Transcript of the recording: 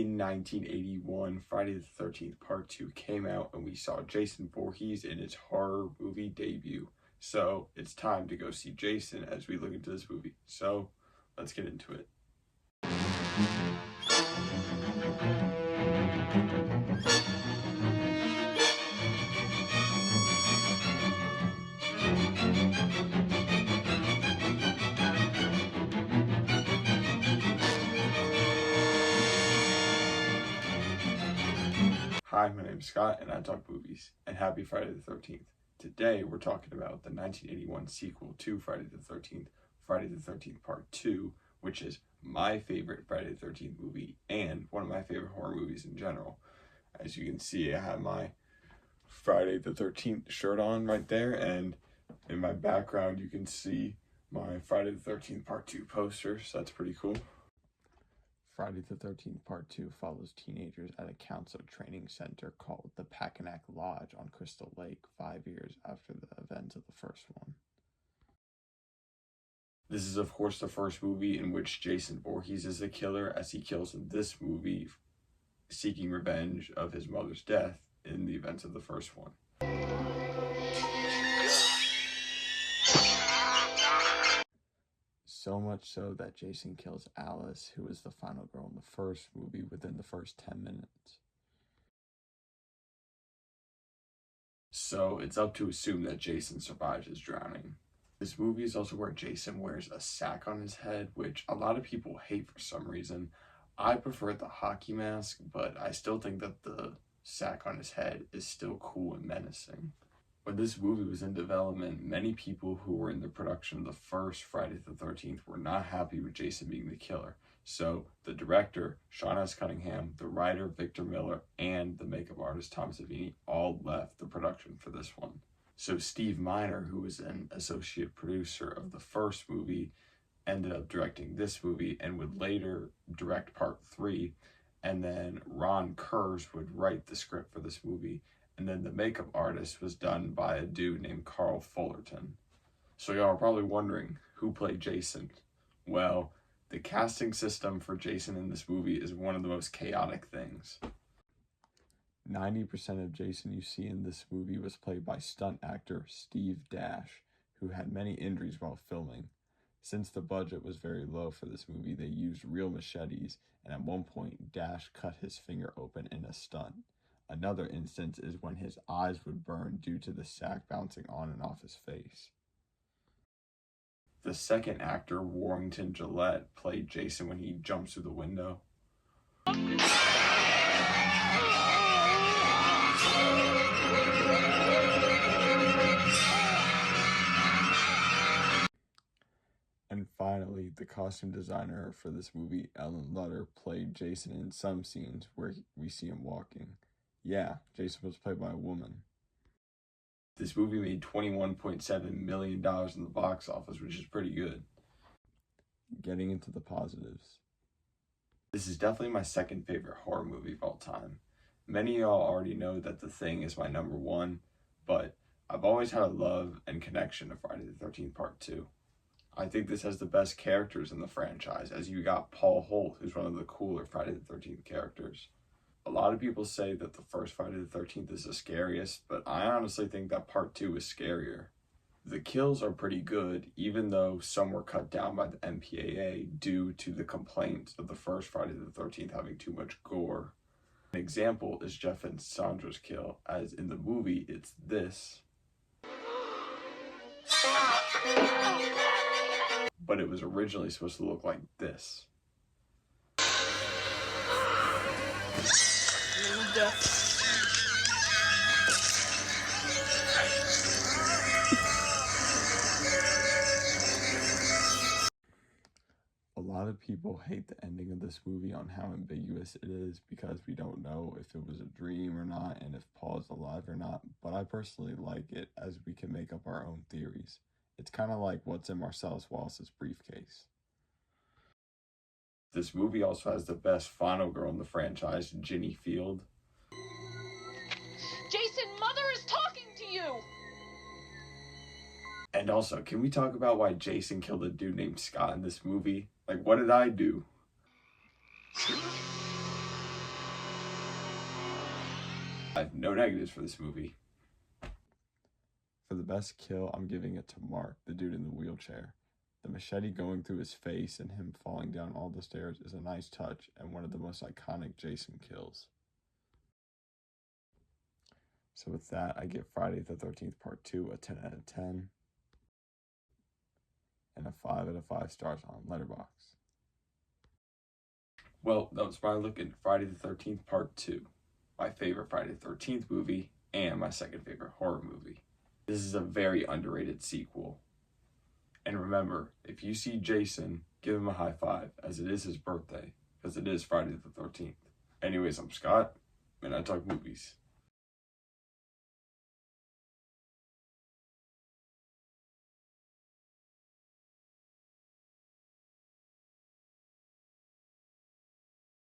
in 1981, Friday the 13th Part 2 came out, and we saw Jason Voorhees in his horror movie debut. So it's time to go see Jason as we look into this movie. So let's get into it. Hi, my name is Scott, and I talk movies, and happy Friday the 13th. Today, we're talking about the 1981 sequel to Friday the 13th, Friday the 13th Part 2, which is my favorite Friday the 13th movie and one of my favorite horror movies in general. As you can see, I have my Friday the 13th shirt on right there, and in my background, you can see my Friday the 13th Part 2 poster, so that's pretty cool. Friday the 13th Part 2 follows teenagers at a counselor training center called the Packanack Lodge on Crystal Lake 5 years after the events of the first one. This is, of course, the first movie in which Jason Voorhees is the killer, as he kills in this movie, seeking revenge of his mother's death in the events of the first one. So much so that Jason kills Alice, who was the final girl in the first movie, within the first 10 minutes. So it's up to assume that Jason survives his drowning. This movie is also where Jason wears a sack on his head, which a lot of people hate for some reason. I prefer the hockey mask, but I still think that the sack on his head is still cool and menacing. When this movie was in development, many people who were in the production of the first Friday the 13th were not happy with Jason being the killer. So the director, Sean S. Cunningham, the writer, Victor Miller, and the makeup artist, Tom Savini, all left the production for this one. So Steve Miner, who was an associate producer of the first movie, ended up directing this movie and would later direct Part 3. And then Ron Kurz would write the script for this movie. And then the makeup artist was done by a dude named Carl Fullerton. So y'all are probably wondering, who played Jason? Well, the casting system for Jason in this movie is one of the most chaotic things. 90% of Jason you see in this movie was played by stunt actor Steve Dash, who had many injuries while filming. Since the budget was very low for this movie, they used real machetes, and at one point, Dash cut his finger open in a stunt. Another instance is when his eyes would burn due to the sack bouncing on and off his face. The second actor, Warrington Gillette, played Jason when he jumps through the window. And finally, the costume designer for this movie, Ellen Lutter, played Jason in some scenes where we see him walking. Yeah, Jason was played by a woman. This movie made $21.7 million in the box office, which is pretty good. Getting into the positives. This is definitely my second favorite horror movie of all time. Many of y'all already know that The Thing is my number one, but I've always had a love and connection to Friday the 13th Part 2. I think this has the best characters in the franchise, as you got Paul Holt, who's one of the cooler Friday the 13th characters. A lot of people say that the first Friday the 13th is the scariest, but I honestly think that Part 2 is scarier. The kills are pretty good, even though some were cut down by the MPAA due to the complaints of the first Friday the 13th having too much gore. An example is Jeff and Sandra's kill, as in the movie it's this. But it was originally supposed to look like this. A lot of people hate the ending of this movie on how ambiguous it is because we don't know if it was a dream or not and if Paul's alive or not, but I personally like it as we can make up our own theories. It's kind of like what's in Marcellus Wallace's briefcase. This movie also has the best final girl in the franchise, Ginny Field. Jason, Mother is talking to you! And also, can we talk about why Jason killed a dude named Scott in this movie? Like, what did I do? I have no negatives for this movie. For the best kill, I'm giving it to Mark, the dude in the wheelchair. The machete going through his face and him falling down all the stairs is a nice touch and one of the most iconic Jason kills. So with that, I give Friday the 13th Part 2 a 10 out of 10 and a 5 out of 5 stars on Letterboxd. Well, that was my look at Friday the 13th Part 2, my favorite Friday the 13th movie and my second favorite horror movie. This is a very underrated sequel. And remember, if you see Jason, give him a high five, as it is his birthday, because it is Friday the 13th. Anyways, I'm Scott, and I talk movies.